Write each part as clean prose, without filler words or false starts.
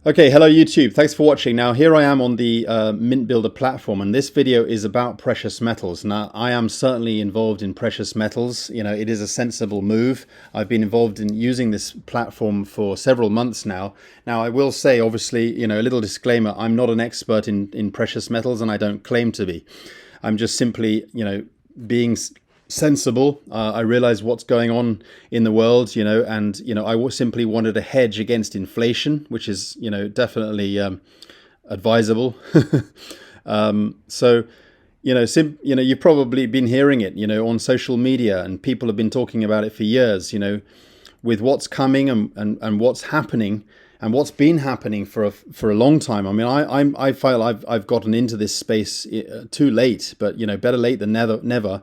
Okay, hello YouTube. Thanks for watching. Now here I am on the MintBuilder platform, and this video is about precious metals. Now I am certainly involved in precious metals. You know, it is a sensible move. I've been involved in using this platform for several months now. Now I will say, obviously, you know, a little disclaimer, I'm not an expert in precious metals and I don't claim to be. I'm just simply, you know, being sensible. I realize what's going on in the world, you know, and, you know, simply wanted a hedge against inflation, which is, you know, definitely advisable. So, you know, you've probably been hearing it, you know, on social media, and people have been talking about it for years, you know, with what's coming and what's happening and what's been happening for a long time. I mean, I feel I've gotten into this space too late, but, you know, better late than never.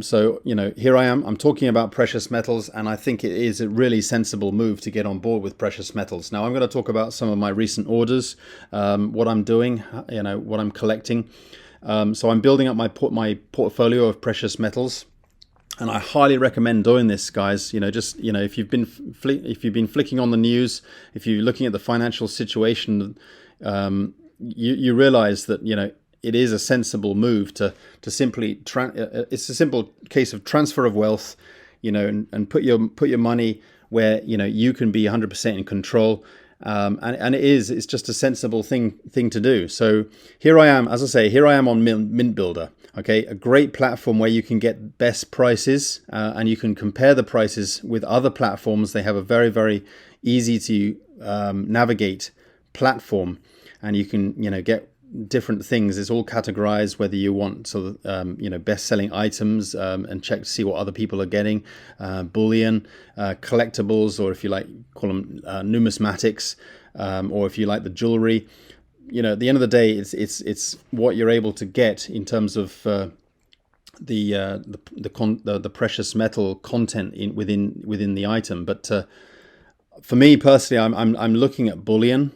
So, you know, here I am, I'm talking about precious metals, and I think it is a really sensible move to get on board with precious metals. Now, I'm going to talk about some of my recent orders, what I'm doing, you know, what I'm collecting. So I'm building up my portfolio of precious metals, and I highly recommend doing this, guys. You know, just, you know, if you've been flicking on the news, if you're looking at the financial situation, you realize that, you know, it is a sensible move to simply it's a simple case of transfer of wealth, you know, and put your money where, you know, you can be 100% in control, and it's just a sensible thing to do. So here I am, as I say, here I am on MintBuilder. Okay, a great platform where you can get best prices, and you can compare the prices with other platforms. They have a very easy to navigate platform, and you can, you know, get different things. It's all categorized, whether you want sort of you know, best-selling items, and check to see what other people are getting, bullion, collectibles, or if you like, call them numismatics, or if you like the jewelry. You know, at the end of the day, it's what you're able to get in terms of the precious metal content within the item. But for me personally, I'm looking at bullion.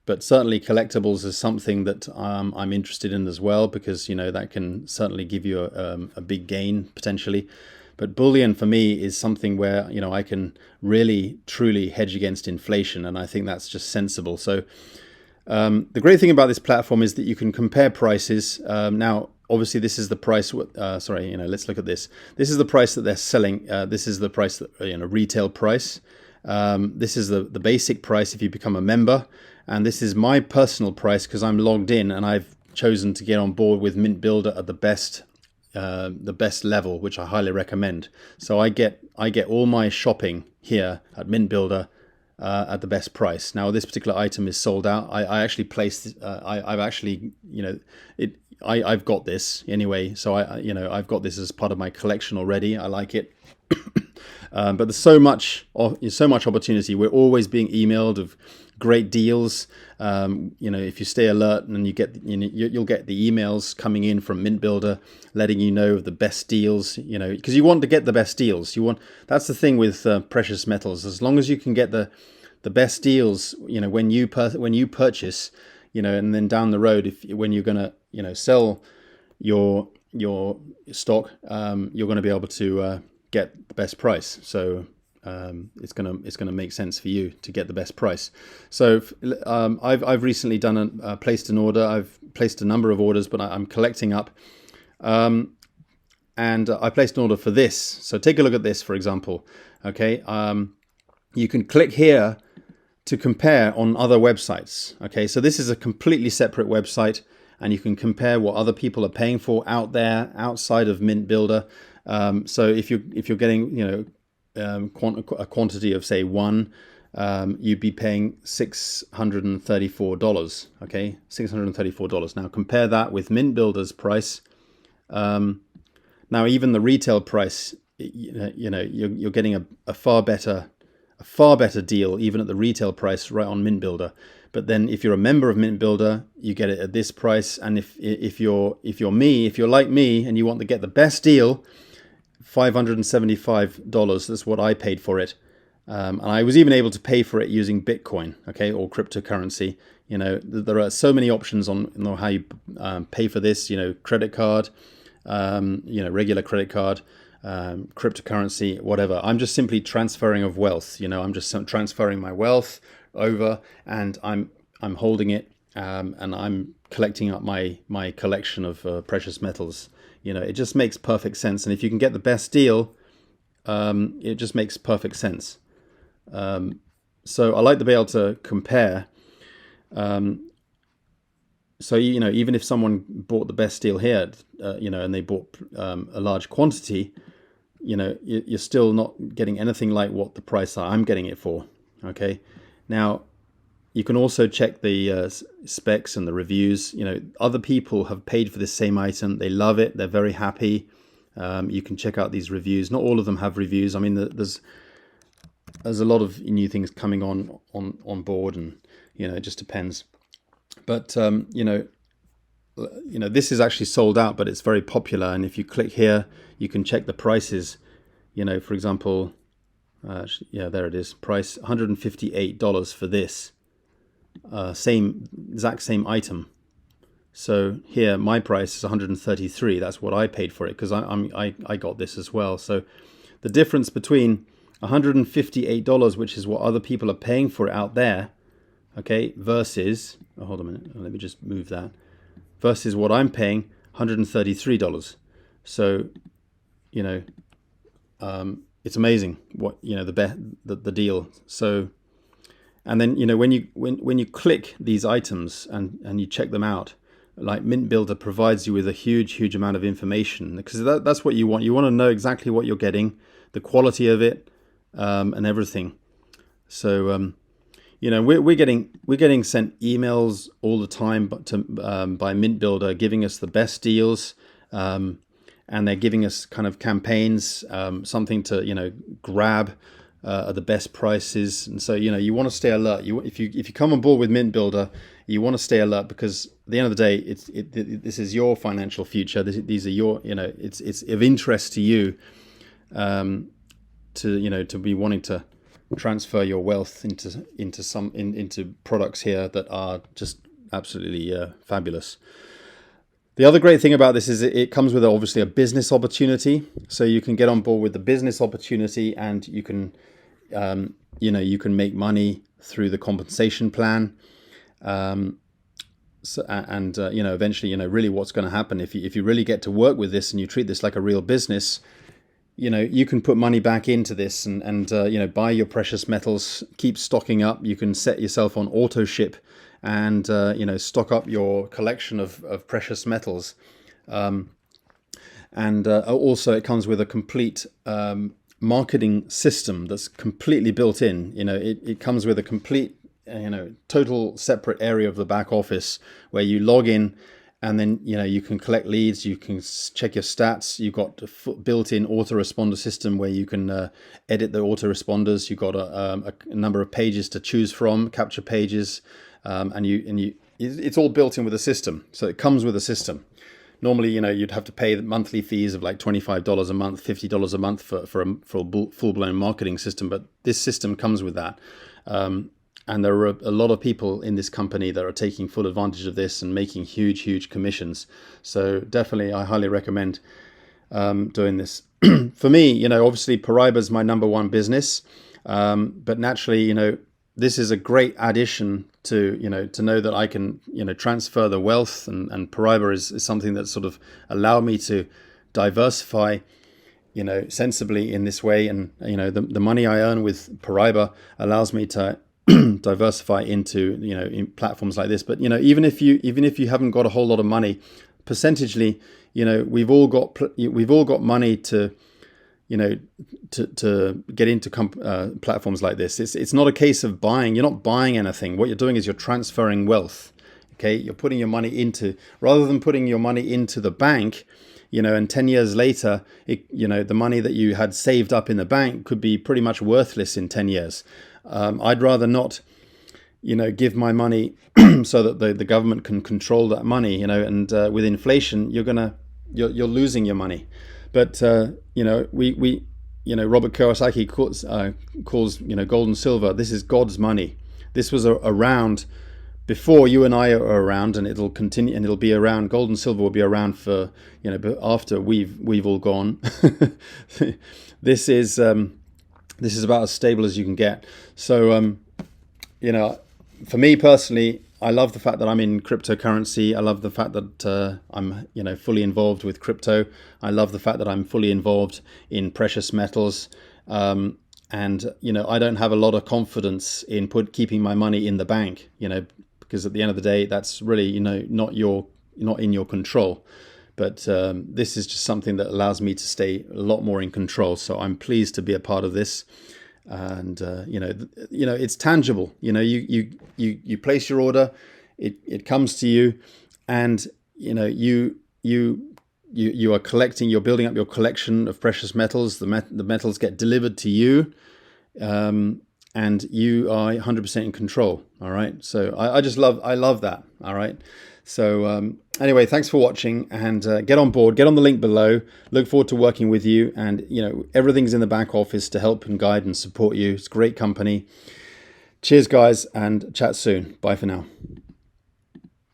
But certainly collectibles is something that I'm interested in as well, because, you know, that can certainly give you a big gain potentially. But bullion for me is something where, you know, I can really truly hedge against inflation, and I think that's just sensible. So the great thing about this platform is that you can compare prices. Now, obviously, this is the price. Sorry, you know, let's look at this. This is the price that they're selling. This is the price that, you know, retail price. This is the basic price if you become a member. And this is my personal price because I'm logged in, and I've chosen to get on board with MintBuilder at the best level, which I highly recommend. So I get all my shopping here at MintBuilder at the best price. Now, this particular item is sold out. I actually placed. I've actually, you know, I've got this anyway. So you know, I've got this as part of my collection already. I like it. But there's so much opportunity. We're always being emailed of great deals. You know, if you stay alert, and you get, you know, you'll get the emails coming in from MintBuilder letting you know of the best deals. You know, because you want to get the best deals. That's the thing with precious metals. As long as you can get the best deals, you know, when you purchase, you know, and then down the road, when you're gonna, you know, sell your stock, you're going to be able to get the best price. So it's gonna make sense for you to get the best price. So I've recently placed an order. I've placed a number of orders, but I'm collecting up, and I placed an order for this. So take a look at this, for example. Okay, you can click here to compare on other websites. Okay, so this is a completely separate website, and you can compare what other people are paying for out there outside of MintBuilder. So if you're getting, you know, a quantity of, say, one, you'd be paying $634. Okay, $634. Now compare that with MintBuilder's price. Now even the retail price, you know, you're getting a far better deal even at the retail price right on MintBuilder. But then if you're a member of MintBuilder, you get it at this price. And if you're like me and you want to get the best deal, $575. That's what I paid for it, and I was even able to pay for it using Bitcoin, okay, or cryptocurrency. You know, there are so many options on, you know, how you pay for this. You know, credit card, you know, regular credit card, cryptocurrency, whatever. I'm just simply transferring of wealth. You know, I'm just transferring my wealth over, and I'm holding it, and I'm collecting up my collection of precious metals. It just makes perfect sense. And if you can get the best deal, it just makes perfect sense. So I like to be able to compare. So even if someone bought the best deal here, and they bought a large quantity, you're still not getting anything like what the price I'm getting it for. Okay, now you can also check the specs and the reviews. Other people have paid for this same item. They love it. They're very happy. You can check out these reviews. Not all of them have reviews. I mean, there's a lot of new things coming on board, and it just depends. But this is actually sold out, but it's very popular. And if you click here, you can check the prices. For example, there it is. Price $158 for this exact same item. So here, my price is $133. That's what I paid for it, because I got this as well. So the difference between $158, which is what other people are paying for it out there, okay, versus, hold on a minute, let me just move that, versus what I'm paying, $133. So, it's amazing what, the deal. So, and then, when you click these items and you check them out, like MintBuilder provides you with a huge amount of information, because that's what you want. You want to know exactly what you're getting, the quality of it, and everything. So, we're getting sent emails all the time, by MintBuilder, giving us the best deals, and they're giving us kind of campaigns, something to grab at the best prices. And so you want to stay alert. If you come on board with MintBuilder, you want to stay alert, because at the end of the day, this is your financial future. These are your it's of interest to you, to be wanting to transfer your wealth into products here that are just absolutely fabulous. The other great thing about this is it comes with obviously a business opportunity. So you can get on board with the business opportunity, and you can you can make money through the compensation plan. Eventually, really what's going to happen if you really get to work with this and you treat this like a real business, you can put money back into this and buy your precious metals, keep stocking up. You can set yourself on auto ship and, stock up your collection of precious metals. Also it comes with a complete marketing system that's completely built in. It comes with a complete, total separate area of the back office where you log in, and then you can collect leads, you can check your stats. You've got a built-in autoresponder system where you can edit the autoresponders. You've got a number of pages to choose from, capture pages, it's all built in with a system. So it comes with a system. Normally, you'd have to pay the monthly fees of like $25 a month, $50 a month for a full-blown marketing system, but this system comes with that. And there are a lot of people in this company that are taking full advantage of this and making huge commissions. So definitely, I highly recommend doing this. For me, obviously Paraiba is my number one business, but naturally, this is a great addition to know that I can transfer the wealth, and Paraiba is something that sort of allowed me to diversify sensibly in this way. And the money I earn with Paraiba allows me to diversify into in platforms like this. But even if you haven't got a whole lot of money, percentagely, we've all got money to to get into platforms like this. It's not a case of buying. You're not buying anything. What you're doing is you're transferring wealth. Okay, you're putting your money into, rather than putting your money into the bank, and 10 years later, the money that you had saved up in the bank could be pretty much worthless in 10 years. I'd rather not, give my money so that the government can control that money, and with inflation, you're losing your money. But, Robert Kiyosaki calls gold and silver, this is God's money. This was around before you and I are around, and it'll continue, and it'll be around. Gold and silver will be around for, after we've all gone. This is about as stable as you can get. So, you know, for me personally, I love the fact that I'm in cryptocurrency. I love the fact that I'm, fully involved with crypto. I love the fact that I'm fully involved in precious metals. And I don't have a lot of confidence in keeping my money in the bank, because at the end of the day, that's really, not in your control. But this is just something that allows me to stay a lot more in control. So I'm pleased to be a part of this. And it's tangible. You place your order, it comes to you, and you are collecting. You're building up your collection of precious metals. The metals get delivered to you, and you are 100% in control. All right. So I love that. All right. So anyway, thanks for watching, and get on board, get on the link below. Look forward to working with you, and everything's in the back office to help and guide and support you. It's a great company. Cheers, guys, and chat soon. Bye for now.